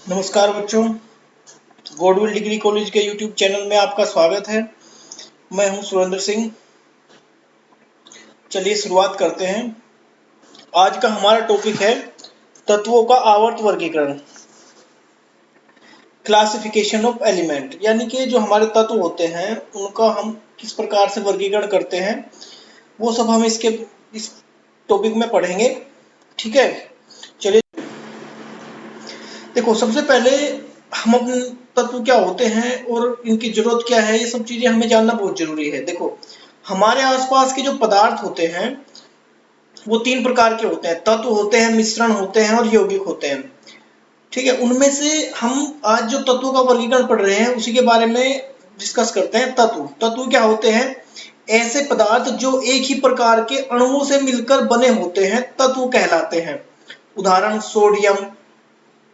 नमस्कार बच्चों, गॉडविल degree college के यूट्यूब चैनल में आपका स्वागत है। मैं हूं सुरेंद्र सिंह। चलिए शुरुआत करते हैं। आज का हमारा टॉपिक है तत्वों का आवर्त वर्गीकरण, क्लासिफिकेशन ऑफ एलिमेंट। यानी कि जो हमारे तत्व होते हैं उनका हम किस प्रकार से वर्गीकरण करते हैं, वो सब हम इस टॉपिक में पढ़ेंगे। ठीक है, चलिए देखो, सबसे पहले हम अपने तत्व क्या होते हैं और इनकी जरूरत क्या है, ये सब चीजें हमें जानना बहुत जरूरी है। देखो, हमारे आसपास के जो पदार्थ होते हैं वो तीन प्रकार के होते हैं। तत्व होते हैं, मिश्रण होते हैं और यौगिक होते हैं। ठीक है, उनमें से हम आज जो तत्वों का वर्गीकरण पढ़ रहे हैं उसी के बारे में डिस्कस करते हैं। तत्व क्या होते हैं? ऐसे पदार्थ जो एक ही प्रकार के अणुओं से मिलकर बने होते हैं, तत्व कहलाते हैं। उदाहरण सोडियम,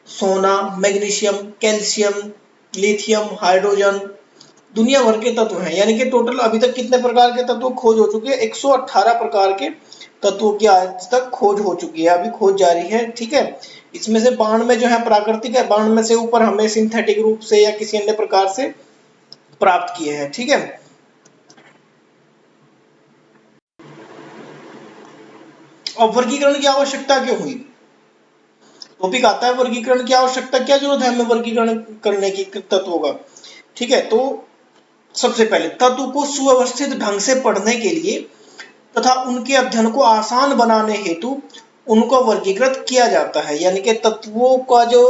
सोना, मैग्नीशियम, कैल्शियम, लिथियम, हाइड्रोजन, दुनिया भर के तत्व हैं। यानी कि टोटल अभी तक कितने प्रकार के तत्व खोज हो चुके हैं? 118 प्रकार के तत्वों की आज तक खोज हो चुकी है, अभी खोज जारी है। ठीक है, इसमें से 92 जो है प्राकृतिक है, 92 से ऊपर हमें सिंथेटिक रूप से या किसी अन्य प्रकार से प्राप्त किए हैं। ठीक है, अब वर्गीकरण की आवश्यकता क्यों हुई? टॉपिक आता है वर्गीकरण की आवश्यकता, क्या जरूरत है हमें वर्गीकरण करने की तत्वों का। ठीक है, तो सबसे पहले तत्व को सुव्यवस्थित ढंग से पढ़ने के लिए तथा उनके अध्ययन को आसान बनाने हेतु उनको वर्गीकृत किया जाता है। यानी कि तत्वों का जो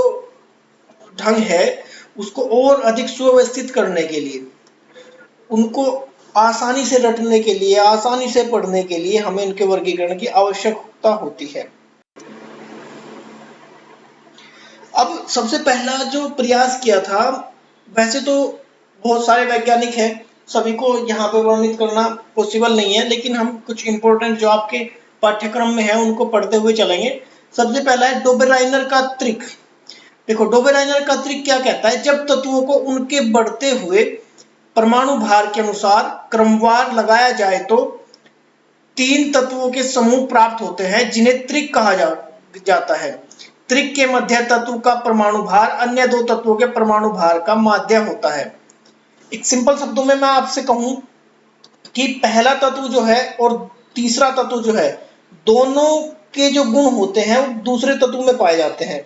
ढंग है उसको और अधिक सुव्यवस्थित करने के लिए, उनको आसानी से रटने के लिए, आसानी से पढ़ने के लिए हमें इनके वर्गीकरण की आवश्यकता होती है। अब सबसे पहला जो प्रयास किया था, वैसे तो बहुत सारे वैज्ञानिक हैं, सभी को यहाँ पे वर्णित करना पॉसिबल नहीं है, लेकिन हम कुछ इंपॉर्टेंट जो आपके पाठ्यक्रम में है उनको पढ़ते हुए चलेंगे। सबसे पहला है डोबेराइनर का त्रिक। देखो, डोबेराइनर का त्रिक क्या कहता है? जब तत्वों को उनके बढ़ते हुए परमाणु भार के अनुसार क्रमवार लगाया जाए तो तीन तत्वों के समूह प्राप्त होते हैं, जिन्हें त्रिक कहा जाता है। त्रिक के मध्य तत्व का परमाणु भार अन्य दो तत्वों के परमाणु भार का माध्य होता है। एक सिंपल शब्दों में मैं आपसे कहूं कि पहला तत्व जो है और तीसरा तत्व जो है, दोनों के जो गुण होते हैं वो दूसरे तत्व में पाए जाते हैं।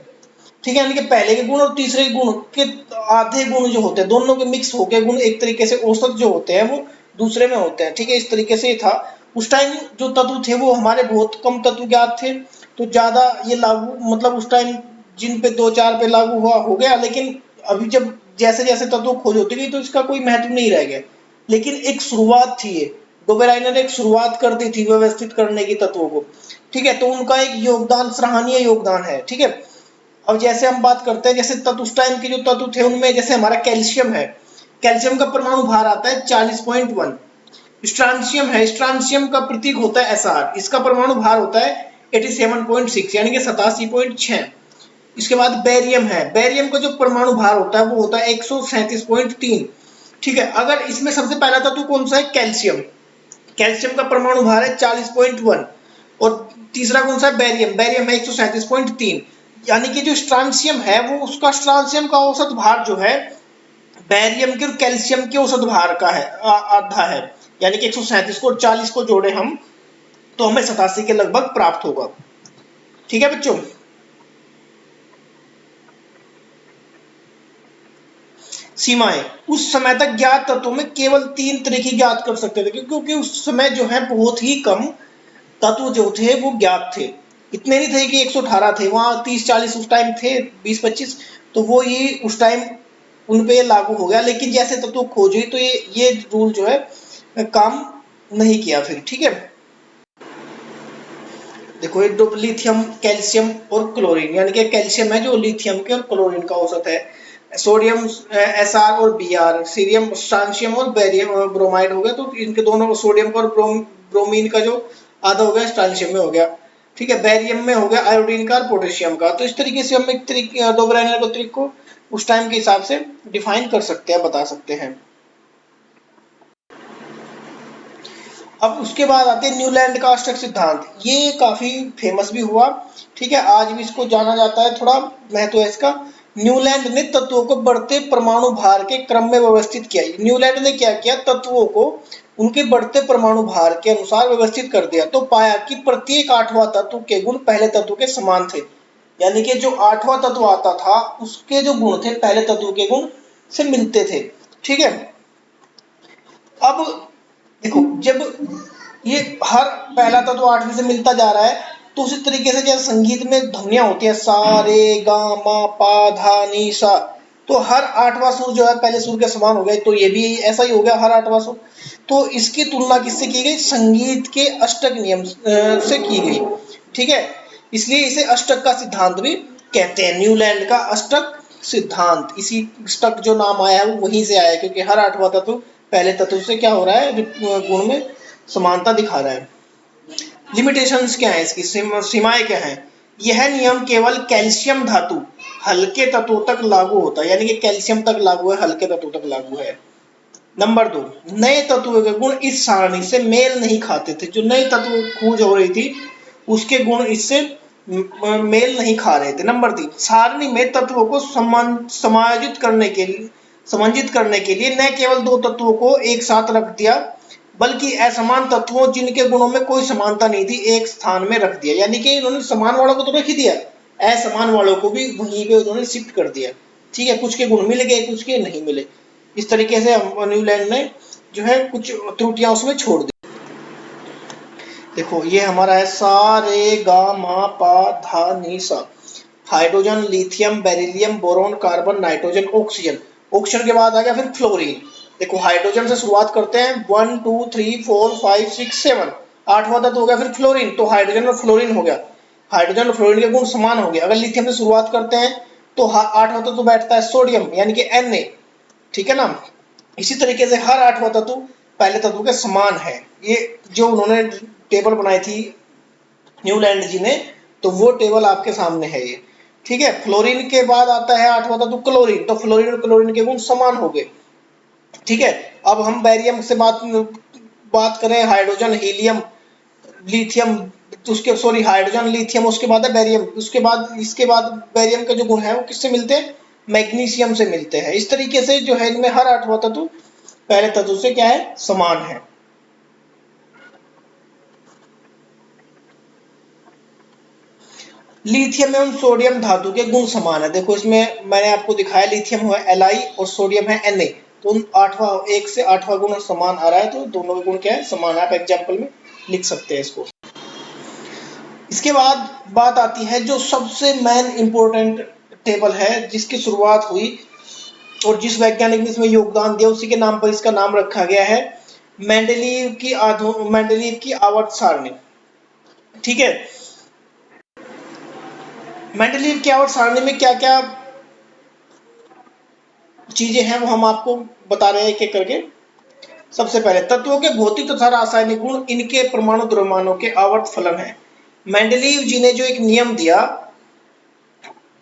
ठीक है, यानी कि पहले के गुण और तीसरे गुण के आधे गुण जो होते हैं, दोनों के मिक्स होकर गुण एक तरीके से औसत जो होते हैं वो दूसरे में होते हैं। ठीक है, इस तरीके से था। उस टाइम जो तत्व थे वो हमारे बहुत कम तत्व ज्ञात थे, तो ज्यादा ये लागू, मतलब उस टाइम जिन पे 2-4 पे लागू हुआ हो गया, लेकिन अभी जब जैसे जैसे तत्व खोज होती गई तो इसका कोई महत्व नहीं रह गया। लेकिन एक शुरुआत थी ये, डोबेराइनर ने एक शुरुआत कर दी थी व्यवस्थित करने की तत्वों को। ठीक है, तो उनका एक योगदान, सराहनीय योगदान है। ठीक है, अब जैसे हम बात करते हैं, जैसे तत्व उस टाइम के जो तत्व थे उनमें जैसे हमारा कैल्शियम है, कैल्शियम का परमाणु भार आता है 40.1। स्ट्रांशियम है, स्ट्रांशियम का प्रतीक होता है Sr, इसका परमाणु भार होता है 87.6 यानी कि 87.6। इसके बाद बेरियम है, बेरियम का जो परमाणु भार होता है वो होता है 137.3। ठीक है, अगर इसमें सबसे पहला तत्व कौन सा है? कैल्शियम। कैल्शियम का परमाणु भार है 40.1 और तीसरा कौन सा है? बेरियम। बेरियम है 137.3। यानी कि जो स्ट्रांशियम है वो, उसका स्ट्रांशियम का औसत भार जो है बेरियम के और कैल्शियम के औसत भार का है, आधा है। यानी कि 137 को 40 को जोड़े हम तो हमें 87 के लगभग प्राप्त होगा। ठीक है बच्चों, सीमाएं। उस समय तक ज्ञात तत्वों में केवल 3 तरीके ज्ञात कर सकते थे, क्योंकि उस समय जो है बहुत ही कम तत्व जो थे वो ज्ञात थे। इतने नहीं थे कि 118 थे, वहां 30-40 उस टाइम थे, 20-25, तो वो ये उस टाइम उन पे लागू हो गया। लेकिन जैसे तत्व खोज हुई तो ये रूल जो है काम नहीं किया फिर। ठीक है, देखो, ये दो लिथियम, कैल्शियम और क्लोरीन, यानी कि कैल्शियम है जो लिथियम के और क्लोरीन का औसत है। सोडियम Sr और Br, सीरियम, स्ट्रांशियम और बेरियम, ब्रोमाइड हो गया, तो इनके दोनों सोडियम का और ब्रोमीन का जो आधा हो गया स्ट्रांशियम में हो गया। ठीक है, बेरियम में हो गया आयोडीन का और पोटेशियम का। तो इस तरीके से हम एक तरीके डोबेराइनर के त्रिक को उस टाइम के हिसाब से डिफाइन कर सकते हैं, बता सकते हैं। अब उसके बाद आते हैं न्यूलैंड का अष्टक सिद्धांत। ये काफी फेमस भी हुआ। ठीक है, आज भी इसको जाना जाता है, थोड़ा महत्व है इसका। न्यूलैंड ने तत्वों को बढ़ते परमाणु भार के क्रम में व्यवस्थित किया। न्यूलैंड ने क्या किया, तत्वों को उनके बढ़ते परमाणु भार के अनुसार व्यवस्थित कर दिया, तो पाया कि प्रत्येक 8वां तत्व के गुण पहले तत्व के समान थे। यानी कि जो 8वां तत्व आता था उसके जो गुण थे पहले तत्व के गुण से मिलते थे। ठीक है, अब देखो जब ये हर पहला तत्व 8वें से मिलता जा रहा है, तो उसी तरीके से जैसे संगीत में ध्वनियां होती है सा रे गा मा पा धा नी सा, तो हर 8वां सुर जो है पहले सुर के समान हो गया, तो ये भी ऐसा ही हो गया हर 8वां सुर। तो इसकी तुलना किससे की गई, संगीत के अष्टक नियम से की गई। ठीक है, इसलिए इसे अष्टक का सिद्धांत भी कहते हैं। न्यूलैंड का अष्टक सिद्धांत, इसी अष्टक जो नाम आया है वो वहीं से आया है, क्योंकि हर 8वां तत्व पहले तत्व से क्या हो रहा है, गुण में समानता दिखा रहा है। लिमिटेशंस क्या है इसकी, सीमाएं क्या है। यह नियम केवल कैल्शियम धातु हल्के तत्वों तक लागू होता है, यानी कि कैल्शियम तक लागू है, हल्के तत्वों तक लागू है। नंबर 2, नए तत्वों के गुण इस सारणी से मेल नहीं खाते थे। जो नए तत्व खोज हो रही थी उसके गुण इससे मेल नहीं खा रहे थे। नंबर 3, सारणी में तत्वों को समायोजित समंजित करने के लिए न केवल 2 तत्वों को एक साथ रख दिया, बल्कि असमान तत्वों जिनके गुणों में कोई समानता नहीं थी एक स्थान में रख दिया। यानी कि उन्होंने समान वालों को तो रख ही दिया, असमान वालों को भी वहीं पे उन्होंने शिफ्ट कर दिया। ठीक है, कुछ के गुण मिल गए, कुछ के नहीं मिले। इस तरीके से न्यूलैंड ने जो है कुछ त्रुटियां उसमें छोड़ दी। देखो ये हमारा है सा रे गा मा पा धा नी सा। Hydrogen, lithium, beryllium, boron, carbon, nitrogen, oxygen. Oxygen के बाद आ गया फिर फ्लोरीन। देखो हाइड्रोजन से शुरुआत करते हैं 1 2 3 4 5 6 7, 8वां तत्व हो गया फिर फ्लोरीन, तो हाइड्रोजन और फ्लोरीन हो गया। हाइड्रोजन और फ्लोरीन के गुण समान हो गए। अगर लिथियम से शुरुआत करते हैं तो 8वां तत्व बैठता है सोडियम, यानी कि Na। ठीक है ना, इसी तरीके से हर 8वां तत्व पहले तत्व के समान है। ये जो उन्होंने टेबल बनाई थी न्यूलैंड जी ने, तो वो टेबल आपके सामने है ये। ठीक है, फ्लोरीन के बाद आता है 8वां तत्व क्लोरीन, तो फ्लोरीन और क्लोरीन के गुण समान हो गए। ठीक है, अब हम बैरियम से बात करें, हाइड्रोजन, हीलियम, लिथियम, उसके सॉरी हाइड्रोजन, लिथियम, उसके बाद है बैरियम, उसके बाद इसके बाद बैरियम के जो गुण है वो किससे मिलते हैं, मैग्नीशियम से मिलते हैं। इस तरीके से जो है इनमें हर 8वां तत्व पहले तत्व से क्या है, समान है। लिथियम एवं सोडियम धातु के गुण समान है। देखो इसमें मैंने आपको दिखाया लिथियम है Li और सोडियम है Na, तो 8वां 1 से 8वां गुण समान आ रहा है, तो दोनों के गुण क्या है, समान है। आप एग्जाम्पल में लिख सकते हैं इसको। इसके बाद बात आती है जो सबसे मेन इंपॉर्टेंट टेबल है, जिसकी शुरुआत हुई और जिस वैज्ञानिक ने इसमें योगदान दिया उसी के नाम पर इसका नाम रखा गया है, मेंडेलीव की आवर्त सारणी। ठीक है, मेंडेलीव की आवर्त सारणी में क्या क्या चीजें हैं वो हम आपको बता रहे हैं एक एक करके। सबसे पहले तत्वों के भौतिक तथा रासायनिक गुण इनके परमाणु द्रव्यमानों के आवर्त फलन है। मेंडेलीव जी ने जो एक नियम दिया,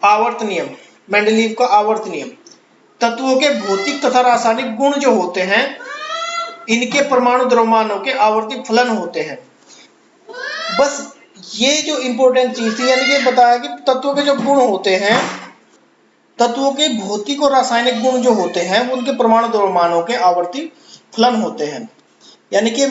आवर्त नियम, मेंडेलीव का आवर्त नियम, तत्वों के भौतिक तथा रासायनिक गुण जो होते हैं इनके परमाणु द्रव्यमानों के आवर्ती फलन होते हैं। बस ये जो इंपॉर्टेंट चीज थी, यानी कि बताया कि तत्वों के जो गुण होते हैं, तत्वों के भौतिक और रासायनिक गुण जो होते हैं वो उनके परमाणु द्रव्यमानों के आवर्ती फलन होते हैं। यानी कि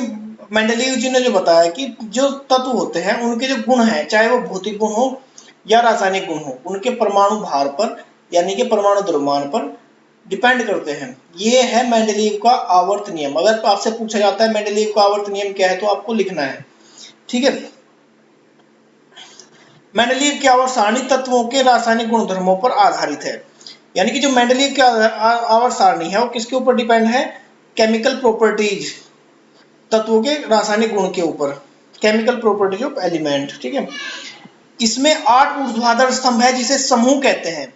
मेंडेलीव जी ने जो बताया कि जो तत्व होते हैं उनके जो गुण हैं, चाहे वो भौतिक गुण हो या रासायनिक गुण हो, उनके परमाणु भार पर यानी कि परमाणु द्रव्यमान पर डिपेंड करते हैं। ये है मेंडेलीव का आवर्त नियम। अगर आपसे पूछा जाता है मेंडेलीव का आवर्त नियम क्या है, तो आपको लिखना है। ठीक है, मेंडेलीव की आवर्त सारणी तत्वों के रासायनिक गुणधर्मों पर आधारित है। यानी कि जो मेंडेलीव की आवर्त सारणी है वो किसके ऊपर डिपेंड है, केमिकल प्रॉपर्टीज, तत्वों के रासायनिक गुण के ऊपर, केमिकल प्रॉपर्टीज ऑफ एलिमेंट। ठीक है, इसमें 8 ऊर्ध्वाधर स्तंभ है जिसे समूह कहते हैं,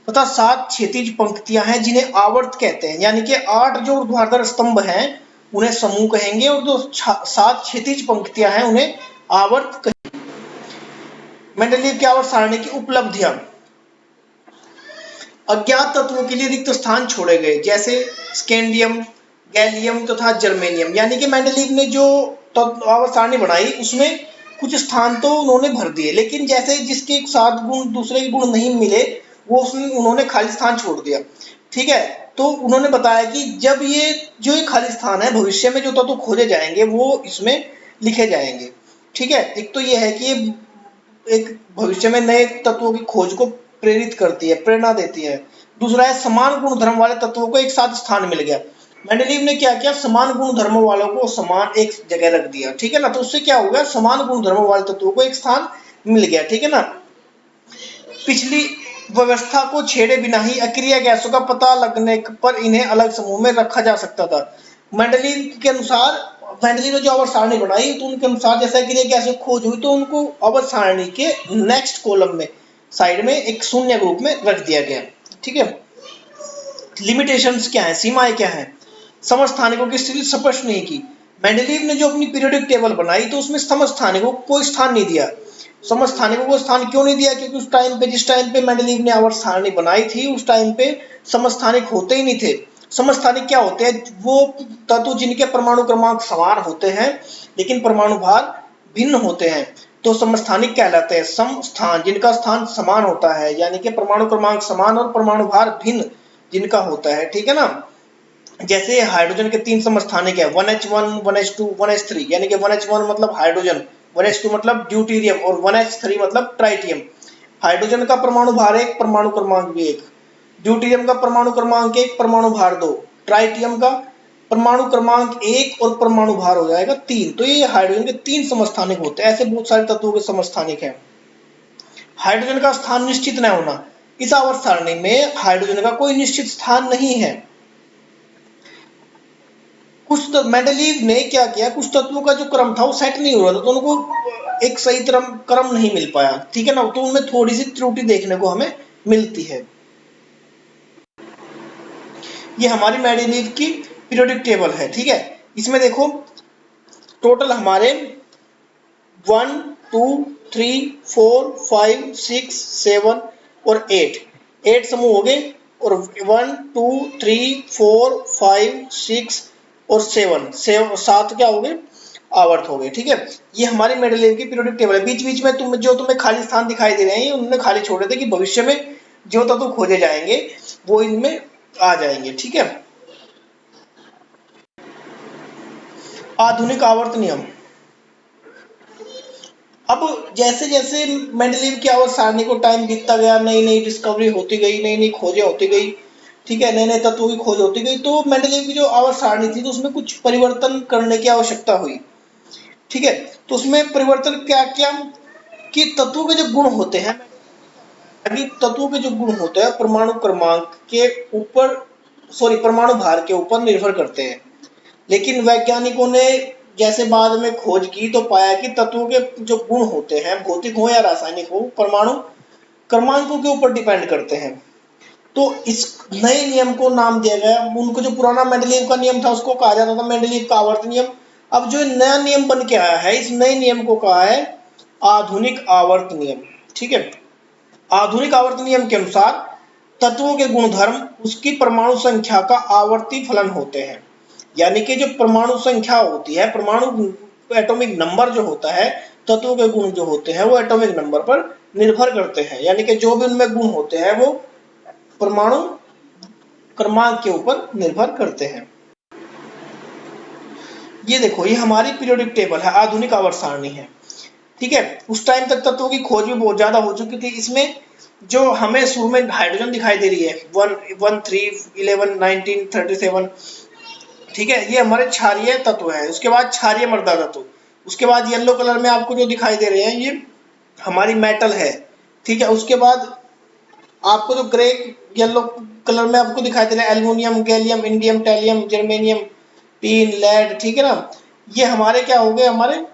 तथा 7 क्षैतिज पंक्तियां हैं जिन्हें आवर्त कहते हैं। यानी कि 8 जो ऊर्ध्वाधर स्तंभ हैं उन्हें समूह कहेंगे और जो 7 क्षैतिज पंक्तियां हैं उन्हें आवर्त कहेंगे। मेंडेलीव की आवर्त सारणी की उपलब्धियां, अज्ञात तत्वों के लिए रिक्त स्थान छोड़े गए, जैसे स्कैंडियम, गैलियम तथा जर्मेनियम। यानी कि मेंडेलीव ने जो आवर्त सारणी बनाई उसमें कुछ स्थान तो उन्होंने भर दिए, लेकिन जैसे जिसके साथ गुण दूसरे गुण नहीं मिले वो उसमें उन्होंने खाली स्थान छोड़ दिया। ठीक है, तो उन्होंने बताया कि जब ये जो ये खाली स्थान है भविष्य में जो तत्व खोजे जाएंगे वो इसमें लिखे जाएंगे। ठीक है, एक तो ये है कि ये एक भविष्य में नए तत्वों की खोज को प्रेरित करती है, प्रेरणा देती है। दूसरा है समान गुण धर्म वाले तत्वों को एक साथ स्थान मिल गया। मेंडलीव ने क्या किया, समान गुण धर्मों वालों को समान एक जगह रख दिया। ठीक है ना, तो उससे क्या हो गया, समान गुण धर्मों वाले तत्वों को एक स्थान मिल गया। ठीक है ना, पिछली व्यवस्था को छेड़े बिना ही अक्रिय गैसों का पता लगने पर इन्हें अलग समूह में रखा जा सकता था। मेंडलीव के अनुसार, मेंडलीव ने जो आवर्त सारणी बनाई तो उनके अनुसार जैसे अक्रिय गैसों की खोज हुई तो उनको आवर्त सारणी के नेक्स्ट कॉलम में साइड में एक शून्य ग्रुप में रख दिया गया। ठीक है, लिमिटेशंस क्या है, सीमाएं क्या है, समस्थानिकों की स्थिति स्पष्ट नहीं की। मेंडलीव ने जो अपनी पीरियोडिक टेबल बनाई तो उसमें समस्थानिकों को कोई स्थान नहीं दिया। समस्थानिकों को स्थान क्यों नहीं दिया, क्योंकि उस टाइम पे, जिस टाइम पे मेंडलीव ने आवर्त सारणी बनाई थी उस टाइम पे समस्थानिक होते ही नहीं थे। समस्थानिक क्या होते हैं, वो तत्व जिनके परमाणु क्रमांक समान होते हैं लेकिन परमाणु भार भिन्न होते हैं, तो समस्थानिक कहलाते हैं। समस्थान जिनका स्थान समान होता है, यानी कि परमाणु क्रमांक समान और परमाणु भार भिन्न जिनका होता है। ठीक है ना, जैसे हाइड्रोजन के 3 समस्थानिक है, 1H1, 1H2, 1H3, यानी कि 1H1 मतलब हाइड्रोजन, 1H2 मतलब ड्यूटीरियम और 1H3 मतलब ट्राइटियम। हाइड्रोजन का परमाणु भार 1, परमाणु क्रमांक भी 1, ड्यूटीरियम का परमाणु क्रमांक 1, परमाणु भार 2, ट्राइटियम का परमाणु क्रमांक 1 और परमाणु भार हो जाएगा 3। तो ये हाइड्रोजन के 3 समस्थानिक होते हैं। ऐसे बहुत सारे तत्वों के समस्थानिक हैं। हाइड्रोजन का स्थान निश्चित न होना, इस आवर्त सारणी में हाइड्रोजन का कोई निश्चित स्थान नहीं है। कुछ मेंडलीव ने क्या किया, कुछ तत्वों का जो क्रम था वो सेट नहीं हो रहा था, तो उनको एक सही तरह क्रम नहीं मिल पाया। ठीक है ना, तो उनमें थोड़ी सी त्रुटि देखने को हमें मिलती है। ये हमारी मेंडलीव की पीरियोडिक टेबल है। ठीक है, इसमें देखो टोटल हमारे 1 2 3 4 5 6 7 और 8 समूह हो गए, और 1 2 3 4 5 6 और 7 क्या हो गए, आवर्त हो गए। ठीक है, ये हमारी मेंडलीव की पीरियोडिक टेबल है। बीच बीच में तुम्हें खाली स्थान दिखाई दे रहे हैं, उन्होंने खाली छोड़े थे कि भविष्य में जो तत्व खोजे जाएंगे वो इनमें आ जाएंगे। ठीक है, आधुनिक आवर्त नियम। अब जैसे जैसे मेंडलीव की आवर्त सारणी को टाइम बीतता गया, नई नई डिस्कवरी होती गई, नई नई खोजें होती गई, ठीक है, नए नए तत्वों की खोज होती गई, तो मेंडलीव की जो आवर्त सारणी थी तो उसमें कुछ परिवर्तन करने की आवश्यकता हुई। ठीक है, तो उसमें परिवर्तन क्या किया कि तत्वों के जो गुण होते हैं, तत्वों के जो गुण होते हैं परमाणु क्रमांक के ऊपर, परमाणु भार के ऊपर निर्भर करते हैं। लेकिन वैज्ञानिकों ने जैसे बाद में खोज की तो पाया कि तत्वों के जो गुण होते हैं, भौतिक हो या रासायनिक हो, परमाणु क्रमांकों के ऊपर डिपेंड करते हैं। तो इस नए नियम को नाम दिया गया, उनको जो पुराना मेंडलीव का नियम था उसको कहा जाता था मेंडलीव का आवर्त नियम। अब जो नया नियम बन के आया है, इस नए नियम को कहा है आधुनिक आवर्त नियम। ठीक है, आधुनिक आवर्त नियम के अनुसार तत्वों के गुणधर्म उसकी परमाणु संख्या का आवर्ती फलन होते हैं। यानी कि जो परमाणु संख्या होती है, परमाणु एटॉमिक नंबर जो होता है, तत्वों के गुण जो होते हैं वो एटॉमिक नंबर पर निर्भर करते हैं। यानी कि जो भी उनमें गुण होते हैं वो परमाणु क्रमांक के ऊपर निर्भर करते हैं। ये देखो, ये हमारी पीरियोडिक टेबल है, आधुनिक आवर्त सारणी है। ठीक है, उस टाइम तक तत्वों की खोज भी बहुत ज्यादा हो चुकी थी। इसमें जो हमें शुरू में हाइड्रोजन दिखाई दे रही है 1 3 11 19 37, ठीक है, ये हमारे क्षारीय तत्व है। उसके बाद क्षारीय मृदा तत्व, उसके बाद येलो कलर में आपको जो दिखाई दे रहे हैं ये हमारी मेटल है। ठीक है, उसके बाद आपको जो ग्रे येलो कलर में आपको दिखाई दे रहा है aluminium, gallium, indium, thallium, germanium, tin, lead. ठीक है ना, ये हमारे क्या हो गए, हमारे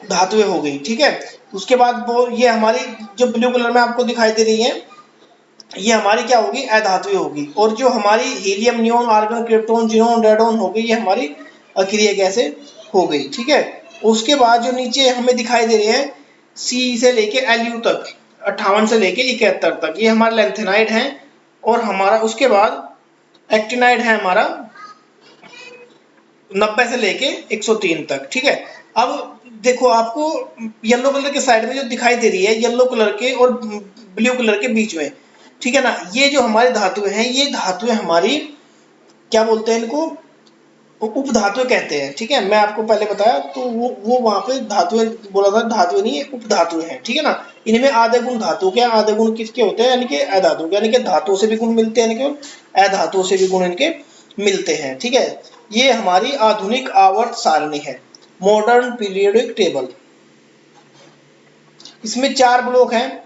धातुएं हो गई। ठीक है, उसके बाद वो ये हमारी जो ब्लू कलर में आपको दिखाई दे रही है ये हमारी क्या होगी, अधातुएं होगी। और जो हमारी helium, neon, argon, krypton, xenon, radon हो गई, ये हमारी अक्रिय गैसें हो गई। ठीक है, उसके बाद जो नीचे हमें दिखाई दे रहे हैं सी से लेके एलयू तक, 58 से लेके 71 तक, ये हमारा लेंथेनाइड है। और हमारा उसके बाद एक्टिनाइड है हमारा 90 से लेके 103 तक। ठीक है, अब देखो आपको येलो कलर के साइड में जो दिखाई दे रही है, येलो कलर के और ब्लू कलर के बीच में, ठीक है ना, ये जो हमारी धातुएं हैं, ये धातुएं हमारी क्या बोलते हैं इनको, उपधातुएं कहते हैं। ठीक है, मैं आपको पहले बताया तो वो वहां पे धातुएं बोला था, धातुएं नहीं, उपधातुएं हैं। ठीक है ना, इनमें आधे गुण धातु के, आधे गुण किसके होते हैं, यानी कि अधातु के, यानी कि धातुओं से भी गुण मिलते हैं, यानी कि अधातुओं से भी गुण इनके मिलते हैं। ठीक है, ये हमारी आधुनिक आवर्त सारणी है, मॉडर्न पीरियोडिक टेबल। इसमें 4 ब्लॉक हैं,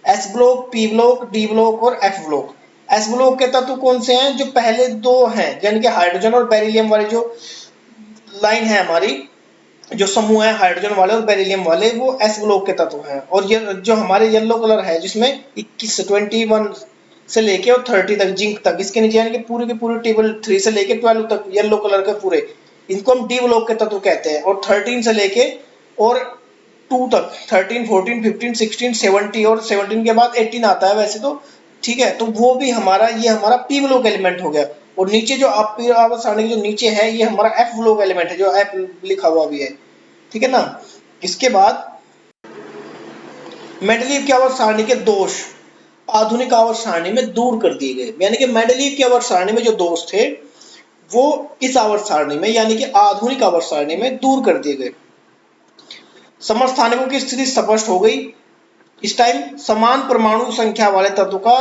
S block, P block, D block और एफ ब्लॉक। एस ब्लॉक के तत्व कौन से हैं, जो पहले 2 हैं, यानी कि हाइड्रोजन और बेरिलियम वाली जो लाइन है हमारी, जो समूह है हाइड्रोजन वाले और बेरिलियम वाले, वो एस ब्लॉक के तत्व हैं। और ये जो हमारे येलो कलर है जिसमें 21 से लेके और 30 तक, जिंक तक, इसके नीचे यानी कि पूरी की पूरी टेबल 3 से लेके 12 तक येलो कलर के पूरे, इनको हम डी ब्लॉक के तत्व कहते हैं। और 13 से लेके और 2 तक, 13, 14, 15, 16, 17 और 17 के बाद 18 आता है वैसे तो। ठीक है, तो वो भी हमारा, ये हमारा पी ब्लॉक एलिमेंट हो गया। और नीचे जो आवर्त सारणी जो नीचे है, ये हमारा एफ ब्लॉक एलिमेंट है, जो एफ लिखा हुआ भी है। ठीक है ना, इसके बाद मेंडलीव की आवर्त सारणी के दोष आधुनिक आवर्त सारणी में दूर कर दिए गए, यानी कि मेंडलीव की आवर्त सारणी में जो दोष थे वो इस आवर्त सारणी में, यानी कि आधुनिक आवर्त सारणी में दूर कर दिए गए। समस्थानिकों की स्थिति स्पष्ट हो गई। इस टाइम समान परमाणु संख्या वाले तत्व का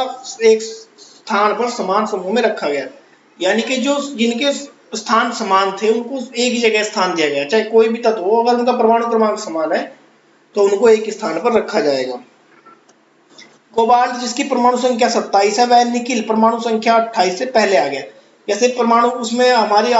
एक स्थान पर समान समूह में रखा गया, यानी कि जो जिनके स्थान समान थे उनको एक ही जगह स्थान दिया गया, चाहे कोई भी तत्व हो, अगर उनका परमाणु क्रमांक समान है तो उनको एक स्थान पर रखा जाएगा। कोबाल्ट जिसकी परमाणु संख्या 27 है, वह निकिल परमाणु संख्या 28 से पहले आ गया। जैसे परमाणु उसमें हमारी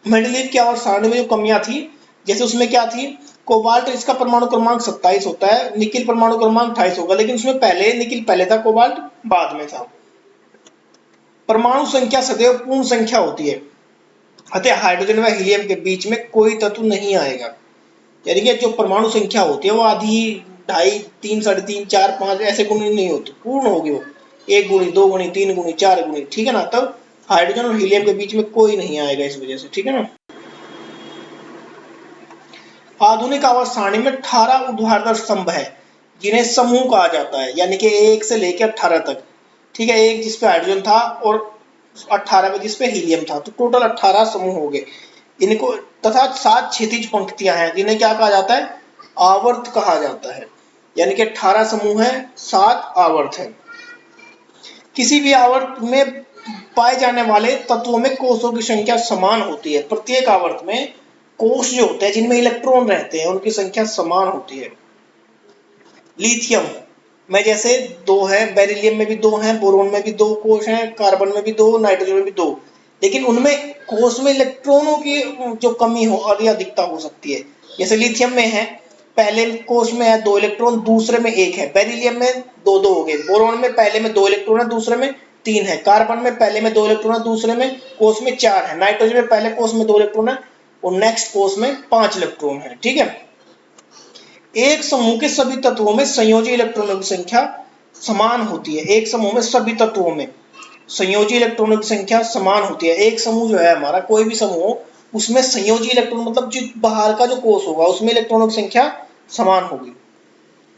मेंडलीव की आवर्त सारणी में जो कमियां थी, जैसे उसमें क्या थी, कोबाल्ट इसका परमाणु क्रमांक 27 होता है, निकिल परमाणु क्रमांक 28 होगा, लेकिन उसमें पहले निकिल पहले था, कोबाल्ट बाद में था। परमाणु संख्या सदैव पूर्ण संख्या होती है, अतः हाइड्रोजन व हीलियम के बीच में कोई तत्व नहीं आएगा। यानी कि जो परमाणु संख्या होती है वो आधी, 2.5, 3, 3.5, 4, 5 ऐसे गुणी नहीं होती, पूर्ण होगी वो, 1 गुणी, 2 गुणी, 3 गुणी, 4 गुणी। ठीक है ना, तब हाइड्रोजन और हीलियम के बीच में कोई नहीं आएगा इस वजह से। ठीक है ना, आधुनिक आवर्त सारणी में 18 ऊर्ध्वाधर स्तंभ है जिन्हें समूह कहा जाता है, यानी कि 1 से लेकर 18 तक। ठीक है, एक जिसपे हाइड्रोजन था और 18 में जिसपे हीलियम था, तो टोटल 18 समूह हो गए इनको। तथा 7 क्षैतिज पंक्तियां हैं जिन्हें क्या कहा जाता है, आवर्त कहा जाता है, यानी कि 18 समूह है, 7 आवर्त है। किसी भी आवर्त में पाए जाने वाले तत्वों में कोषों की संख्या समान होती है। प्रत्येक आवर्त में कोष जो होते हैं जिनमें इलेक्ट्रॉन रहते हैं उनकी संख्या समान होती है। लिथियम में जैसे 2 है, बेरिलियम में भी 2 हैं, बोरोन में भी 2 कोष हैं, कार्बन में भी 2, नाइट्रोजन में भी 2, लेकिन उनमें कोष में इलेक्ट्रॉनों की जो कमी हो और अधिकता हो सकती है। जैसे लिथियम में है, पहले कोष में है 2 इलेक्ट्रॉन, दूसरे में 1 है, बेरिलियम में 2-2 हो गए, बोरोन में पहले में 2 इलेक्ट्रॉन है, दूसरे में 3 है, कार्बन में पहले में 2 इलेक्ट्रॉन है, दूसरे में कोष में 4 है, नाइट्रोजन में पहले कोष में 2 इलेक्ट्रॉन है और नेक्स्ट कोष में 5 इलेक्ट्रॉन है। ठीक है, एक समूह के सभी तत्वों में संयोजी इलेक्ट्रॉनों की संख्या समान होती है। एक समूह में सभी तत्वों में संयोजी इलेक्ट्रॉनों की संख्या समान होती है। एक समूह जो है हमारा, कोई भी समूह, उसमें संयोजी इलेक्ट्रॉन मतलब जो बाहर का जो कोष होगा उसमें इलेक्ट्रॉनों की संख्या समान होगी।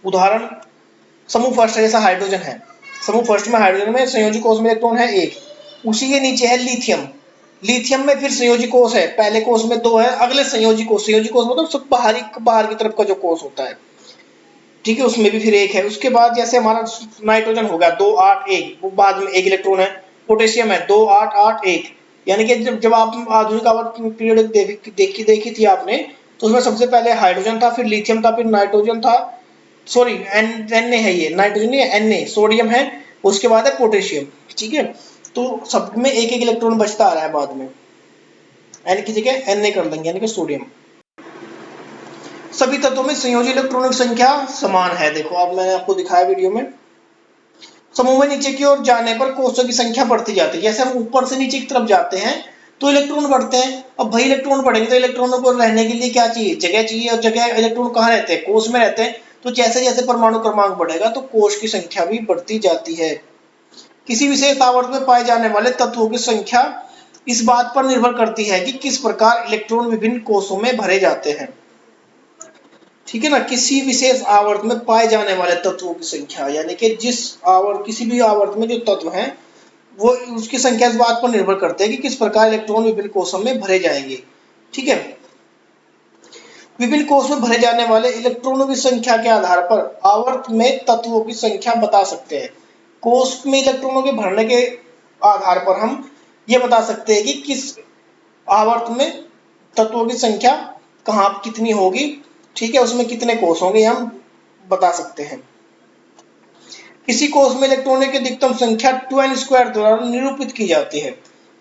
उदाहरण, समूह फर्स्ट है, जैसा हाइड्रोजन है, समूह फर्स्ट में हाइड्रोजन में संयोजी कोष में इलेक्ट्रॉन है 1, उसी के नीचे है लिथियम, लिथियम में फिर संयोजी कोष है, पहले कोष में 2 है, अगले संयोजी कोष मतलब सब बाहर की तरफ का जो कोष होता है, ठीक है, उसमें भी फिर 1 है। उसके बाद जैसे हमारा नाइट्रोजन हो गया 2, 8, 1, वो बाद में 1 इलेक्ट्रॉन है। पोटेशियम है 2, 8, 8, 1, यानी कि जब आप आधुनिक आवर्त पीरियड देखी थी आपने, तो उसमें सबसे पहले हाइड्रोजन था, फिर लिथियम था, फिर नाइट्रोजन था, सॉरी एन है, ये नाइट्रोजन नहीं है, Na सोडियम है, उसके बाद है पोटेशियम। ठीक है, तो सब में 1-1 इलेक्ट्रॉन बचता आ रहा है, बाद में एन की जगह Na कर देंगे, यानी कि सोडियम। सभी तत्वों में संयोजी इलेक्ट्रॉनों की संख्या समान है। देखो अब मैंने आपको दिखाया वीडियो में, समूह में नीचे की ओर जाने पर कोषों की संख्या बढ़ती जाती है। जैसे हम ऊपर से नीचे की तरफ जाते हैं तो इलेक्ट्रॉन बढ़ते हैं। अब भाई इलेक्ट्रॉन बढ़ेंगे तो इलेक्ट्रॉनों को रहने के लिए क्या चाहिए, जगह चाहिए, और जगह इलेक्ट्रॉन कहाँ रहते हैं, कोष में रहते हैं। तो जैसे जैसे परमाणु क्रमांक बढ़ेगा तो कोष की संख्या भी बढ़ती जाती है। किसी विशेष आवर्त में पाए जाने वाले तत्वों की संख्या इस बात पर निर्भर करती है कि किस प्रकार इलेक्ट्रॉन विभिन्न कोषों में भरे जाते हैं। ठीक है ना, किसी विशेष आवर्त में पाए जाने वाले तत्वों की संख्या, यानी कि किसी भी आवर्त में जो तत्व हैं वो उसकी संख्या इस बात पर निर्भर करते हैं कि किस प्रकार इलेक्ट्रॉन विभिन्न कोषों में भरे जाएंगे। ठीक है, विभिन्न कोष में भरे जाने वाले इलेक्ट्रॉनों की संख्या के आधार पर आवर्त में तत्वों की संख्या बता सकते हैं। कोष में इलेक्ट्रॉनों के भरने के आधार पर हम ये बता सकते हैं कि किस आवर्त में तत्वों की संख्या कहाँ कितनी होगी। ठीक है, उसमें कितने कोष होंगे हम बता सकते हैं। किसी कोष में इलेक्ट्रॉनों की अधिकतम संख्या 2n² द्वारा निरूपित की जाती है,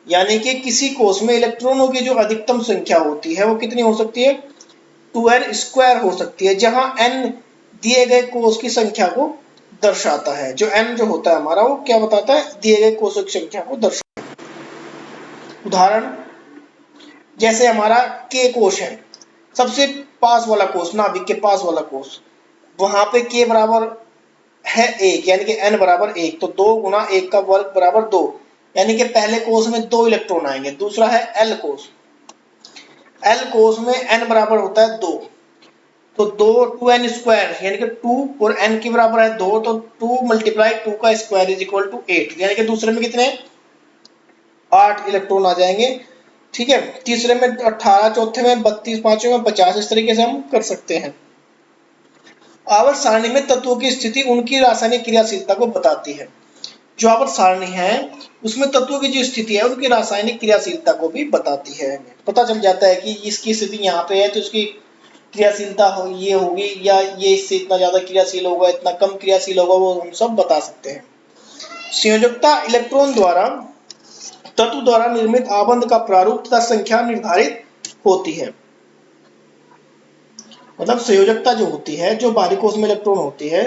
यानी कि किसी कोष में इलेक्ट्रॉनों की जो अधिकतम संख्या होती है वो कितनी हो सकती है, 2n² हो सकती है, जहां n दिए गए कोष की संख्या को दर्शाता है। जो n जो होता है हमारा वो क्या बताता है, दिए गए कोषों की संख्या को दर्शाता है। उदाहरण जैसे हमारा K कोष है, सबसे पास वाला कोष, नाभिक के पास वाला कोष, वहां पे K बराबर है 1, यानी कि n बराबर 1, तो 2 गुना 1 का वर्ग बराबर 2, यानी कि पहले कोष में 2 इलेक्ट्रॉन आएंगे। दूसरा है L कोष, L कोष में n बराबर होता है 2, तो 2n² यानी कि 2 और n के बराबर है 2, तो 2 मल्टीप्लाई 2 का स्क्वायर इज इक्वल टू 8, यानी कि दूसरे में कितने 8 इलेक्ट्रॉन आ जाएंगे। ठीक है, तीसरे में 18, चौथे में 32, पांचवें में 50, इस तरीके से हम कर सकते हैं। आवर्त सारणी में तत्वों की स्थिति उनकी रासायनिक क्रियाशीलता को बताती है। जो आवर्त सारणी है उसमें तत्वों की जो स्थिति है उनकी रासायनिक क्रियाशीलता को भी बताती है। हमें पता चल जाता है कि इसकी स्थिति यहाँ पे है तो इसकी क्रियाशीलता ये होगी, या ये इससे इतना ज्यादा क्रियाशील होगा, इतना कम क्रियाशील होगा, वो हम सब बता सकते हैं। संयोजकता इलेक्ट्रॉन द्वारा तत्व द्वारा निर्मित आबंध का प्रारूप तथा संख्या निर्धारित होती है। मतलब संयोजकता जो होती है, जो बाहरी कोष में इलेक्ट्रॉन होती है,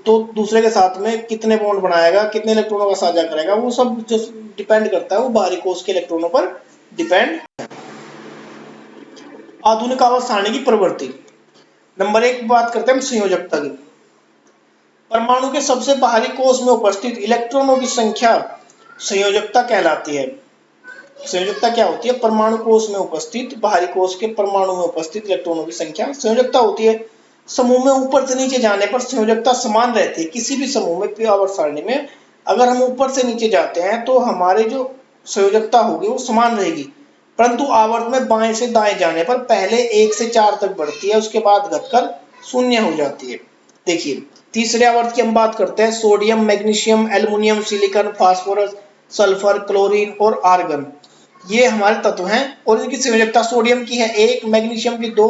तो दूसरे के साथ में कितने बॉन्ड बनाएगा, कितने इलेक्ट्रॉनों का साझा करेगा, वो सब जो डिपेंड करता है वो बाहरी कोष के इलेक्ट्रॉनों पर डिपेंड। आधुनिक आवर्त सारणी की प्रवृत्ति। नंबर 1 बात करते हैं हम संयोजकता की। परमाणु के सबसे बाहरी कोष में उपस्थित इलेक्ट्रॉनों की संख्या संयोजकता कहलाती है। संयोजकता क्या होती है, परमाणु कोष में उपस्थित, बाहरी कोष के परमाणु में उपस्थित इलेक्ट्रॉनों की संख्या संयोजकता होती है। समूह में ऊपर से नीचे जाने पर संयोजकता समान रहती है। किसी भी समूह में आवर्त सारणी में अगर हम ऊपर से नीचे जाते हैं तो हमारे जो संयोजकता होगी वो समान रहेगी, परंतु आवर्त में बाएं से दाएं जाने पर पहले 1 से 4 तक बढ़ती है, उसके बाद घटकर 0 हो जाती है। देखिए तीसरे आवर्त की हम बात करते हैं। Sodium, magnesium, aluminium, silicon, phosphorus, sulphur, chlorine और आर्गन, ये हमारे तत्व हैं और इनकी संयोजकता सोडियम की है 1, मैग्नीशियम की 2,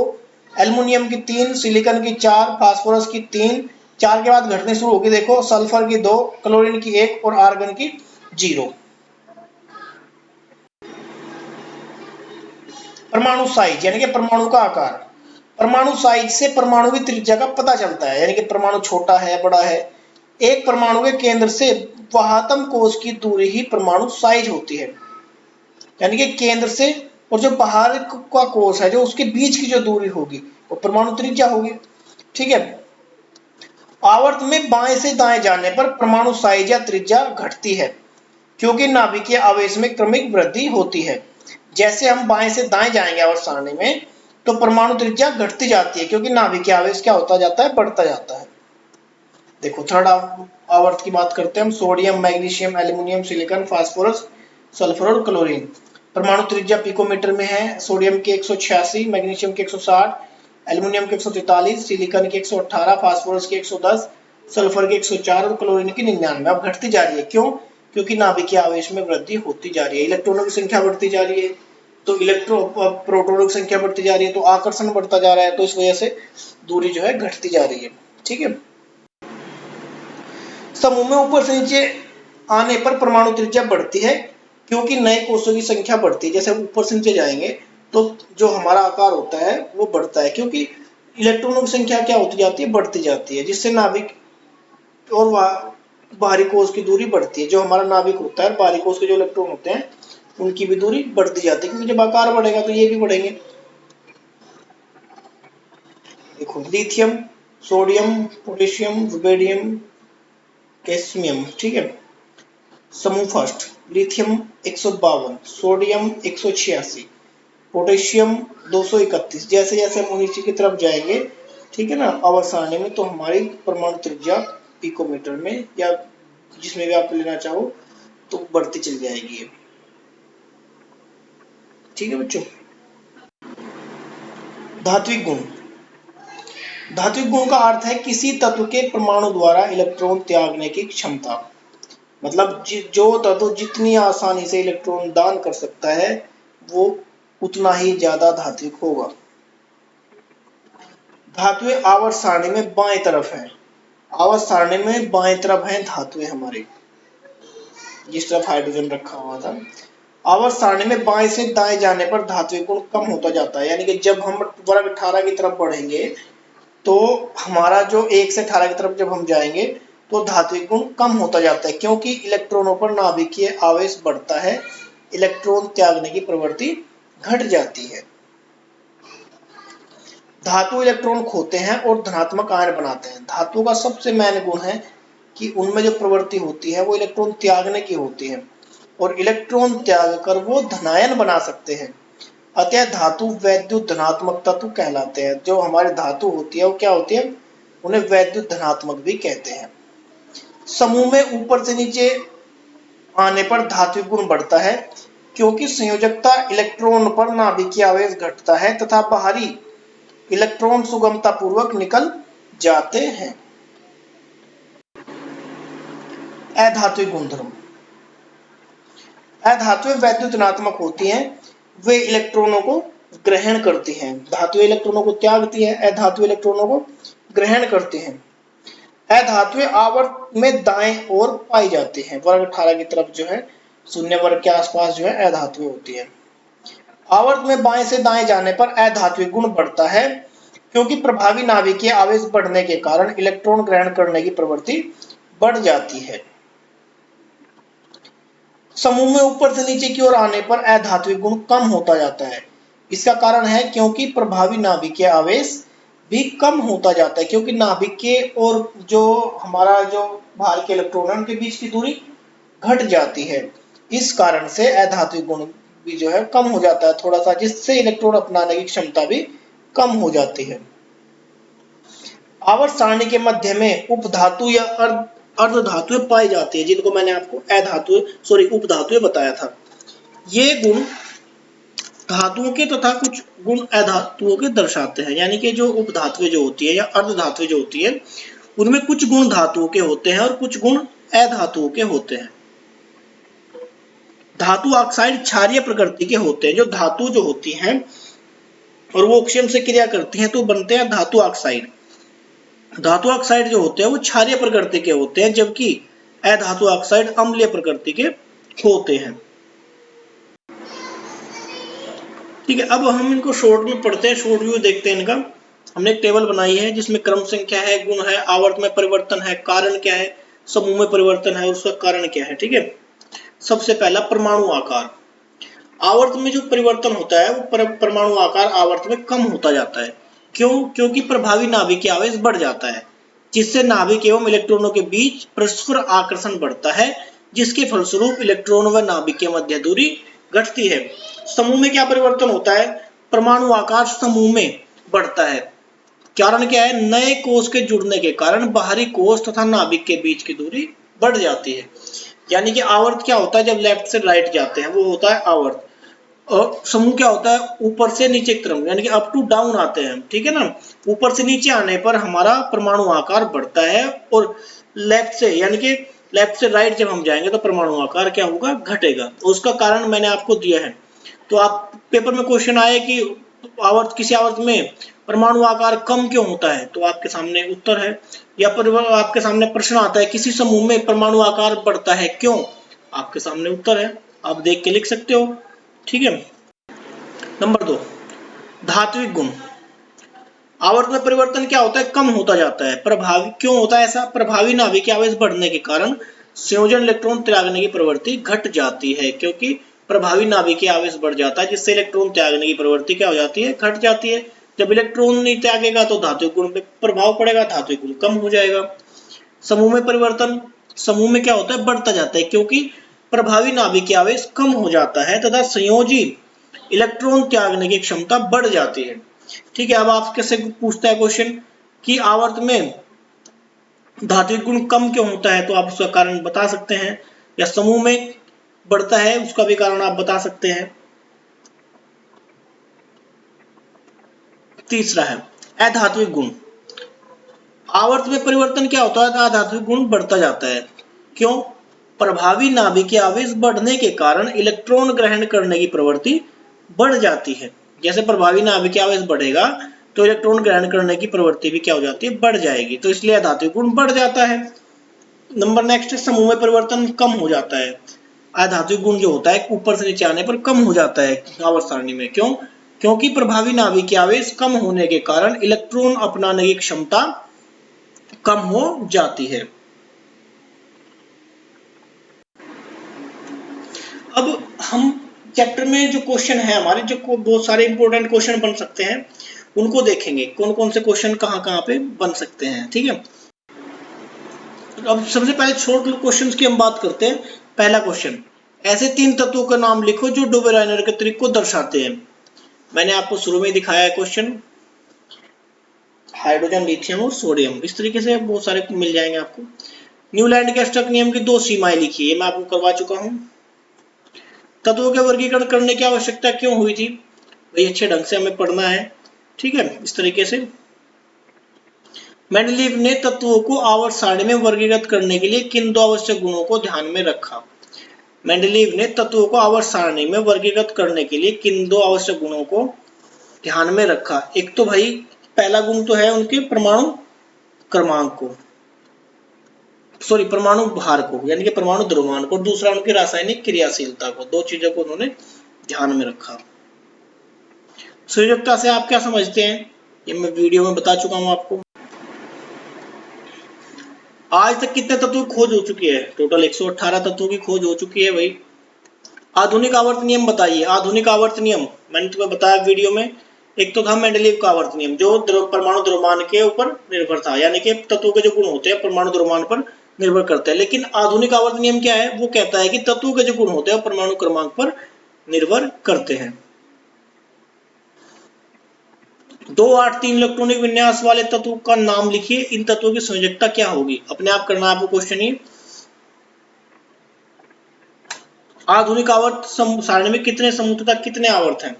एल्युमिनियम की 3, सिलिकॉन की 4, फास्फोरस की 3, 4 के बाद घटने शुरू होगी, देखो सल्फर की 2, क्लोरीन की 1 और आर्गन की 0। परमाणु साइज यानी कि परमाणु का आकार। परमाणु साइज से परमाणु की त्रिज्या का पता चलता है, यानी कि परमाणु छोटा है बड़ा है। एक परमाणु के केंद्र से बाह्यतम कोष की दूरी ही परमाणु साइज होती है, यानी कि केंद्र से और जो बाहर का कोष है जो उसके बीच की जो दूरी होगी वो परमाणु त्रिज्या होगी। ठीक है, आवर्त में बाएं से दाएं जाने पर परमाणु साइज या त्रिज्या घटती है क्योंकि नाभिकीय आवेश में क्रमिक वृद्धि होती है। जैसे हम बाएं से दाएं जाएंगे आवर्त सारणी में तो परमाणु त्रिज्या घटती जाती है क्योंकि नाभिकीय आवेश क्या होता जाता है, बढ़ता जाता है। देखो थर्ड आवर्त की बात करते हैं हम। Sodium, magnesium, aluminium, silicon, phosphorus, sulphur और क्लोरीन। परमाणु त्रिज्या पिकोमीटर में है। सोडियम के 186, मैग्नीशियम के 160, एल्युमिनियम के 143, सिलिकॉन के 118, फास्फोरस के 110, सल्फर के 104 और क्लोरीन की 99। अब घटती जा रही है, क्यों? क्योंकि नाभिकीय आवेश में वृद्धि होती जा रही है, इलेक्ट्रॉनों की संख्या बढ़ती जा रही है, तो प्रोटॉनों की संख्या बढ़ती जा रही है, तो आकर्षण बढ़ता जा रहा है, तो इस वजह से दूरी जो है घटती जा रही है। ठीक है, समूह में ऊपर से नीचे आने पर परमाणु त्रिज्या बढ़ती है क्योंकि नए कोषों की संख्या बढ़ती है। जैसे ऊपर से नीचे जाएंगे तो जो हमारा आकार होता है वो बढ़ता है क्योंकि इलेक्ट्रॉनों की संख्या क्या होती जाती है, बढ़ती जाती है, जिससे नाभिक और बाहरी कोष की दूरी बढ़ती है। जो हमारा नाभिक होता है, बाहरी कोष के जो इलेक्ट्रॉन होते हैं उनकी भी दूरी बढ़ती जाती है, क्योंकि जब आकार बढ़ेगा तो ये भी बढ़ेंगे। देखो lithium, sodium, potassium, rubidium, cadmium. ठीक है, समूह फर्स्ट, लिथियम 152, सोडियम 186, पोटेशियम 231। जैसे जैसे हम नीचे की तरफ जाएंगे, ठीक है ना, आवर्त सारणी में, तो हमारी परमाणु त्रिज्या पिकोमीटर में या जिसमें भी आप लेना चाहो तो बढ़ती चली जाएगी। ठीक है बच्चों। धात्विक गुण। धात्विक गुण का अर्थ है किसी तत्व के परमाणु द्वारा इलेक्ट्रॉन त्यागने की क्षमता। मतलब जो तत्व जितनी आसानी से इलेक्ट्रॉन दान कर सकता है वो उतना ही ज्यादा धात्विक होगा। धातुएं आवर्त सारणी में बाएं तरफ है। आवर्त सारणी में बाएं तरफ है धातुएं हमारे, जिस तरफ हाइड्रोजन रखा हुआ था। आवर्त सारणी में बाएं से दाएं जाने पर धात्विक गुण कम होता जाता है। यानी कि जब हम वर्ग 18 की तरफ बढ़ेंगे तो हमारा जो 1 से 18 की तरफ जब हम जाएंगे तो धात्विक गुण कम होता जाता है, क्योंकि इलेक्ट्रॉनों पर नाभिकीय आवेश बढ़ता है, इलेक्ट्रॉन त्यागने की प्रवृत्ति घट जाती है। धातु इलेक्ट्रॉन खोते हैं और धनात्मक आयन बनाते हैं। धातु का सबसे मेन गुण है कि उनमें जो प्रवृत्ति होती है वो इलेक्ट्रॉन त्यागने की होती है, और इलेक्ट्रॉन त्याग कर वो धनायन बना सकते हैं। अतः धातु वैद्युत धनात्मक तत्व कहलाते हैं। जो हमारी धातु होती है वो क्या होती है, उन्हें वैद्युत धनात्मक भी कहते हैं। समूह में ऊपर से नीचे आने पर धात्विक गुण बढ़ता है, क्योंकि संयोजकता इलेक्ट्रॉन पर नाभिकीय आवेश घटता है तथा बाहरी इलेक्ट्रॉन सुगमता पूर्वक निकल जाते हैं। अधात्विक गुणधर्म। अधातुएं वैद्युत धनात्मक होती हैं, वे इलेक्ट्रॉनों को ग्रहण करती हैं। धातुएं इलेक्ट्रॉनों को त्यागती हैं, अधातु इलेक्ट्रॉनों को ग्रहण करते हैं। अधातुएं आवर्त में दाएं ओर पाई जाती हैं। वर्ग 18 की तरफ जो है, शून्य वर्ग के आसपास जो है अधातुएं होती है। आवर्त में बाएं से दाएं जाने पर अधात्विक गुण बढ़ता है, क्योंकि प्रभावी नाभिकीय आवेश बढ़ने के कारण इलेक्ट्रॉन ग्रहण करने की प्रवृत्ति बढ़ जाती है। समूह में ऊपर से नीचे की ओर आने पर अधात्विक गुण कम होता जाता है। इसका कारण है क्योंकि प्रभावी नाभिकीय आवेश भी कम होता जाता है, क्योंकि नाभिक के और जो हमारा जो बाहर के इलेक्ट्रॉन है उनके बीच की दूरी घट जाती है। इस कारण से अधात्विक गुण भी जो है कम हो जाता है थोड़ा सा, जिससे इलेक्ट्रॉन अपनाने की क्षमता भी कम हो जाती है। आवर्त सारणी के मध्य में उपधातु या अर्धधातुएं पाई जाती है, जिनको मैंने आपको उपधातुएं बताया था। ये गुण धातुओं के तथा कुछ गुण अधातुओं के दर्शाते हैं। यानी कि जो उपधातुएं जो होती है या अर्धधातुएं जो होती है उनमें कुछ गुण धातुओं के होते हैं और कुछ गुण अधातुओं के होते हैं। धातु ऑक्साइड क्षारीय प्रकृति के होते हैं। जो धातु जो होती हैं और वो ऑक्सीजन से क्रिया करती हैं तो बनते हैं धातु ऑक्साइड। धातु ऑक्साइड जो होते हैं वो क्षारीय प्रकृति के होते हैं, जबकि अधातु ऑक्साइड अम्लीय प्रकृति के होते हैं। ठीक है, अब हम इनको शॉर्ट में पढ़ते हैं, शॉर्ट व्यू देखते हैं इनका। हमने एक टेबल बनाई है जिसमें क्रम संख्या है, गुण है, आवर्त में परिवर्तन है, कारण क्या है, समूह में परिवर्तन है और उसका कारण क्या है। ठीक है, सबसे पहला परमाणु आकार। आवर्त में जो परिवर्तन होता है वो परमाणु आकार आवर्त में कम होता जाता है। क्यों? क्योंकि प्रभावी नाभिकीय आवेश बढ़ जाता है, जिससे नाभिक एवं इलेक्ट्रॉनों के बीच परस्पर आकर्षण बढ़ता है, जिसके फलस्वरूप इलेक्ट्रॉन व नाभिक के मध्य दूरी घटती है। समूह में क्या परिवर्तन होता है? परमाणु आकार समूह में बढ़ता है। कारण क्या है? नए कोष के जुड़ने के कारण बाहरी कोष तथा नाभिक के बीच की दूरी बढ़ जाती है। यानी कि आवर्त क्या होता है? जब लेफ्ट से राइट जाते हैं वो होता है आवर्त। और समूह क्या होता है? ऊपर से नीचे की तरफ, यानी कि अप टू डाउन आते हैं। ठीक है ना, ऊपर से नीचे आने पर हमारा परमाणु आकार बढ़ता है, और लेफ्ट से यानी कि लेफ्ट से राइट जब हम जाएंगे तो परमाणु आकार क्या होगा? घटेगा। उसका कारण मैंने आपको दिया है। तो आप पेपर में क्वेश्चन आए कि आवर्त किसी आवर्त में परमाणु आकार कम क्यों होता है, तो आपके सामने उत्तर है। या आपके सामने प्रश्न आता है किसी समूह में परमाणु आकार बढ़ता है क्यों, आपके सामने उत्तर है, आप देख के लिख सकते हो। ठीक है। नंबर 2, धात्विक गुण। आवर्त में परिवर्तन क्या होता है? कम होता जाता है। प्रभावी क्यों होता है ऐसा? प्रभावी नाभिक आवेश बढ़ने के कारण संयोजन इलेक्ट्रॉन त्यागने की प्रवृत्ति घट जाती है, क्योंकि प्रभावी नाभिकीय आवेश बढ़ जाता है, जिससे इलेक्ट्रॉन त्यागने की प्रवृत्ति क्या हो जाती है? घट जाती है। जब इलेक्ट्रॉन नहीं त्यागेगा तो धात्विक गुण पे प्रभाव पड़ेगा, धात्विक गुण कम हो जाएगा। समूह में परिवर्तन, समूह में क्या होता है, बढ़ता जाता है, क्योंकि प्रभावी नाभिकीय आवेश कम हो जाता है तथा संयोजी इलेक्ट्रॉन त्यागने की क्षमता बढ़ जाती है। ठीक है, अब आप कैसे पूछता है क्वेश्चन कि आवर्त में धात्विक गुण कम क्यों होता है, तो आप उसका कारण बता सकते हैं, या समूह में बढ़ता है उसका भी कारण आप बता सकते हैं। तीसरा है अधात्विक गुण। आवर्त में परिवर्तन क्या होता है, अधात्विक गुण बढ़ता जाता है। क्यों? प्रभावी नाभिकीय आवेश बढ़ने के कारण इलेक्ट्रॉन ग्रहण करने की प्रवृत्ति बढ़ जाती है। जैसे प्रभावी नाभिकीय आवेश बढ़ेगा तो इलेक्ट्रॉन ग्रहण करने की प्रवृत्ति भी क्या हो जाती है, बढ़ जाएगी, तो इसलिए अधात्विक गुण बढ़ जाता है। नंबर नेक्स्ट, समूह में परिवर्तन कम हो जाता है। अधात्विक गुण जो होता है ऊपर से नीचे आने पर कम हो जाता है आवर्त सारणी में। क्यों? क्योंकि प्रभावी नाभिकीय आवेश कम होने के कारण इलेक्ट्रॉन अपनाने की क्षमता कम हो जाती है। अब हम चैप्टर में जो क्वेश्चन है हमारे, जो बहुत सारे इंपॉर्टेंट क्वेश्चन बन सकते हैं, उनको देखेंगे कौन कौन से क्वेश्चन कहाँ पे बन सकते हैं। ठीक है, अब सबसे पहले शॉर्ट क्वेश्चंस की हम बात करते हैं। पहला क्वेश्चन, ऐसे 3 तत्वों का नाम लिखो जो डुबेराइनर के तरीके को दर्शाते हैं। मैंने आपको शुरू में दिखाया है क्वेश्चन, हाइड्रोजन, लिथियम और सोडियम, इस तरीके से बहुत सारे मिल जाएंगे आपको। न्यूलैंड के अष्टक नियम की 2 सीमाएं लिखी है, मैं आपको करवा चुका हूं। तत्वों के वर्गीकरण करने की आवश्यकता क्यों हुई थी, भाई अच्छे ढंग से हमें पढ़ना है। ठीक है, इस तरीके से मेंडलीव ने तत्वों को आवर्त सारणी में वर्गीकृत करने के लिए किन 2 आवश्यक गुणों को ध्यान में रखा। मेंडलीव ने तत्वों को आवर्त सारणी में वर्गीकृत करने के लिए किन 2 आवश्यक गुणों को ध्यान में रखा। एक तो भाई पहला गुण तो है उनके परमाणु क्रमांक को, सॉरी परमाणु भार को, यानी कि परमाणु द्रव्यमान को, दूसरा उनकी रासायनिक क्रियाशीलता को। 2 चीजों को उन्होंने ध्यान में रखा। संयोजकता से आप क्या समझते हैं, ये मैं वीडियो में बता चुका हूं आपको। आज तक कितने तत्वों की खोज हो चुकी है, टोटल 118 तत्वों की खोज हो चुकी है भाई। आधुनिक आवर्त नियम बताइए। आधुनिक आवर्त नियम मैंने तुम्हें बताया वीडियो में, एक तो था मेंडलीव का आवर्त नियम जो परमाणु द्रव्यमान के ऊपर निर्भर था, यानी कि तत्वों के जो गुण होते हैं परमाणु द्रव्यमान पर निर्भर करते हैं। लेकिन आधुनिक आवर्त नियम क्या है, वो कहता है कि तत्वों के जो गुण होते हैं परमाणु क्रमांक पर निर्भर करते हैं। 2, 8, 3 इलेक्ट्रॉनिक विन्यास वाले तत्वों का नाम लिखिए, इन तत्वों की संयोजकता क्या होगी। अपने आप करना आपको क्वेश्चन ये। आधुनिक आवर्त सारणी में कितने समूह तथा कितने आवर्त हैं,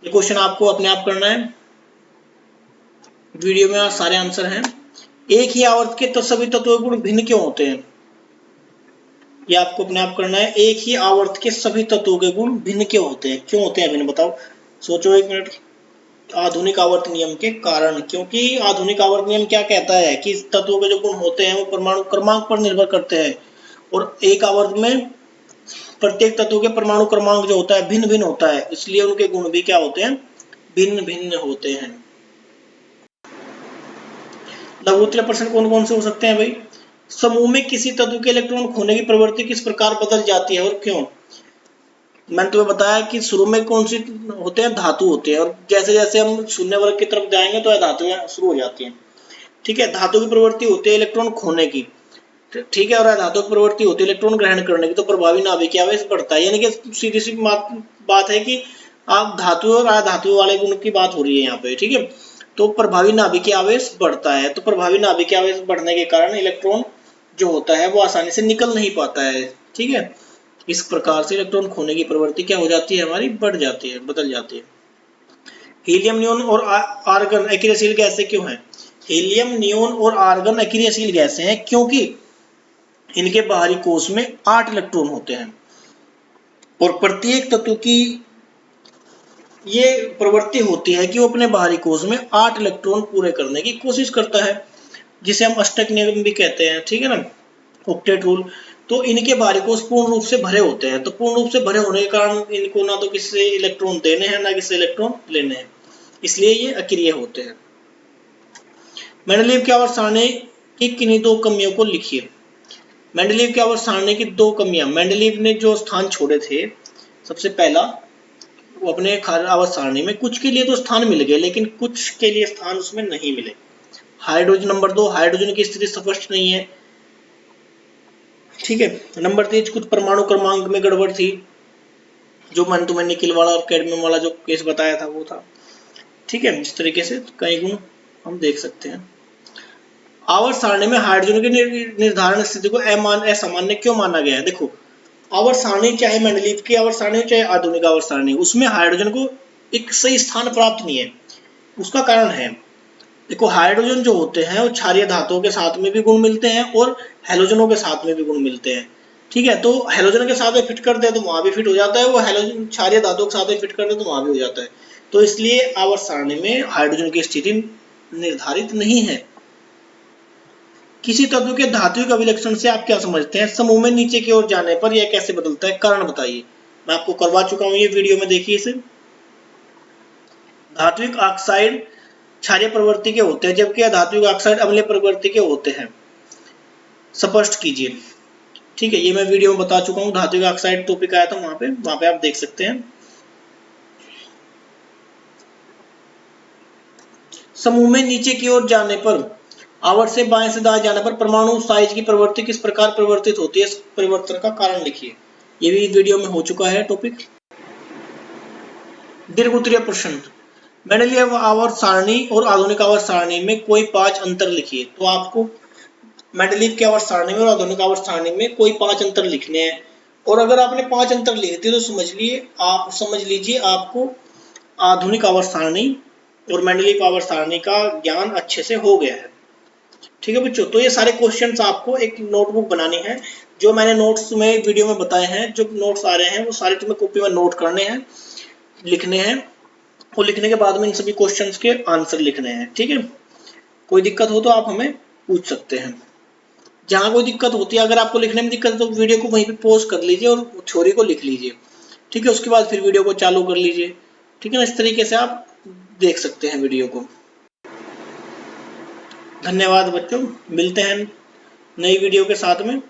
ये क्वेश्चन आपको अपने आप करना है। वीडियो में सारे आंसर हैं। एक ही आवर्त के सभी तत्वों के गुण भिन्न क्यों होते हैं, ये आपको अपने आप करना है। एक ही आवर्त के सभी तत्वों के गुण भिन्न क्यों होते हैं, क्यों होते हैं भिन्न, बताओ, सोचो 1 मिनट। आधुनिक आवर्त नियम के कारण, क्योंकि आधुनिक आवर्त नियम क्या कहता है कि तत्वों के जो गुण होते हैं वो परमाणु क्रमांक पर निर्भर करते हैं, और एक आवर्त में प्रत्येक तत्व के परमाणु क्रमांक जो होता है भिन्न भिन्न होता है, इसलिए उनके गुण भी क्या होते हैं, भिन्न भिन्न होते हैं। लघु उत्तरीय प्रश्न कौन कौन से हो सकते हैं भाई। समूह में किसी तत्व के इलेक्ट्रॉन खोने की प्रवृत्ति किस प्रकार बदल जाती है और क्यों। मैंने तुम्हें बताया कि शुरू में कौन सी होते हैं, धातु होते हैं, और जैसे जैसे हम शून्य वर्ग की तरफ जाएंगे तो धातुएं शुरू हो जाती हैं। ठीक है, धातु की प्रवृत्ति होती है इलेक्ट्रॉन खोने की, ठीक है, और धातु की प्रवृत्ति होती है इलेक्ट्रॉन ग्रहण करने की, तो प्रभावी नाभिकीय आवेश बढ़ता है। यानी कि सीधी सी बात है कि आप धातु और अधातु वाले गुण की बात हो रही है यहाँ पे। ठीक है, तो प्रभावी नाभिकीय आवेश बढ़ता है, तो प्रभावी नाभिकीय आवेश बढ़ने के कारण इलेक्ट्रॉन जो होता है वो आसानी से निकल नहीं पाता है। ठीक है, इस प्रकार से इलेक्ट्रॉन खोने की प्रवृत्ति क्या हो जाती है, हमारी बढ़ जाती है, बदल जाती है। हीलियम, नियोन और आर्गन अक्रियशील गैसें क्यों हैं। हीलियम, नियोन और आर्गन अक्रियशील गैसें हैं क्योंकि इनके बाहरी कोश में 8 इलेक्ट्रॉन होते हैं, और प्रत्येक तत्व की ये प्रवृत्ति होती है कि वो अपने बाहरी कोश में 8 इलेक्ट्रॉन पूरे करने की कोशिश करता है, जिसे हम अष्टक नियम भी कहते हैं। ठीक है ना, ऑक्टेट रूल। तो इनके बाहरी कोश पूर्ण रूप से भरे होते हैं, तो पूर्ण रूप से भरे होने के कारण इनको ना तो किसी से इलेक्ट्रॉन देने हैं ना किसी से इलेक्ट्रॉन लेने हैं, इसलिए ये अक्रिय होते हैं। मेंडलीव की आवर्त सारणी की किन्हीं 2 कमियों को लिखिए। मेंडलीव की आवर्त सारणी की 2 कमियां। मेंडलीव ने जो स्थान छोड़े थे, सबसे पहला वो अपने आवर्त सारणी में कुछ के लिए तो स्थान मिल गए, लेकिन कुछ के लिए स्थान उसमें नहीं मिले। हाइड्रोजन, नंबर 2, हाइड्रोजन की स्थिति स्पष्ट नहीं है। ठीक है। नंबर 3 कुछ परमाणु क्रमांक में गड़बड़ थी, जो मैंने तुम्हें निकिल वाला और कैडमियम वाला जो केस बताया था वो था। ठीक है, इस तरीके से कई गुण हम देख सकते हैं। आवर्त सारणी में हाइड्रोजन की निर्धारण स्थिति को असामान्य क्यों माना गया है? देखो, आवर्त सारणी चाहे मेंडलीव की आवर्त सारणी चाहे आधुनिक आवर्त सारणी, उसमें हाइड्रोजन को एक सही स्थान प्राप्त नहीं है। उसका कारण है, देखो हाइड्रोजन जो होते हैं वो क्षारीय धातुओं के साथ में भी गुण मिलते हैं और हैलोजनों के साथ में भी गुण मिलते हैं। ठीक है, तो हैलोजन के साथ में फिट कर दे तो वहां भी फिट हो जाता है, वो हैलोजन क्षारीय धातुओं के साथ में फिट कर दे तो वहां भी हो जाता है। तो इसलिए आवर्त सारणी में हाइड्रोजन की स्थिति निर्धारित नहीं है। किसी तत्व के धात्विक अभिलक्षण से आप क्या समझते हैं? समूह में नीचे की ओर जाने पर यह कैसे बदलता है? कारण बताइए। मैं आपको करवा चुका हूं ये वीडियो में, देखिए इसे। धात्विक ऑक्साइड क्षारीय प्रवृत्ति के होते हैं, जबकि अधात्विक ऑक्साइड अम्लीय प्रवृत्ति के होते हैं। स्पष्ट कीजिए। ठीक है, ये मैं वीडियो में बता चुका हूं, धात्विक ऑक्साइड टॉपिक आया था वहां पे आप देख सकते हैं। समूह में नीचे की ओर जाने पर, आवर्त से बाएं से दाएं जाने पर परमाणु साइज की प्रवृत्ति किस प्रकार परिवर्तित होती है? इस परिवर्तन का कारण लिखिए। ये भी वीडियो में हो चुका है टॉपिक। दीर्घ उत्तरीय प्रश्न, मेंडेलीव आवर्त सारणी और आधुनिक आवर्त सारणी में कोई 5 अंतर लिखिए। तो आपको मेंडेलीव की आवर्त सारणी में और आधुनिक आवर्त सारणी में कोई 5 अंतर लिखने हैं, और अगर आपने 5 अंतर लिख दिए तो समझ लीजिए आपको आधुनिक आवर्त सारणी और मेंडेलीव आवर्त सारणी का ज्ञान अच्छे से हो गया है। ठीक है बच्चों, तो ये सारे क्वेश्चंस आपको एक नोटबुक बनानी है। जो मैंने नोट्स में वीडियो में बताए हैं, जो नोट्स आ रहे हैं वो सारे तुम्हें कॉपी में नोट करने हैं, लिखने हैं, और लिखने के बाद में इन सभी क्वेश्चंस के आंसर लिखने हैं। ठीक है, कोई दिक्कत हो तो आप हमें पूछ सकते हैं। जहां कोई दिक्कत होती है, अगर आपको लिखने में दिक्कत है तो वीडियो को वहीं पे पॉज कर लीजिए और थ्योरी को लिख लीजिए। ठीक है, उसके बाद फिर वीडियो को चालू कर लीजिए। ठीक है ना, इस तरीके से आप देख सकते हैं वीडियो को। धन्यवाद बच्चों, मिलते हैं नई वीडियो के साथ में।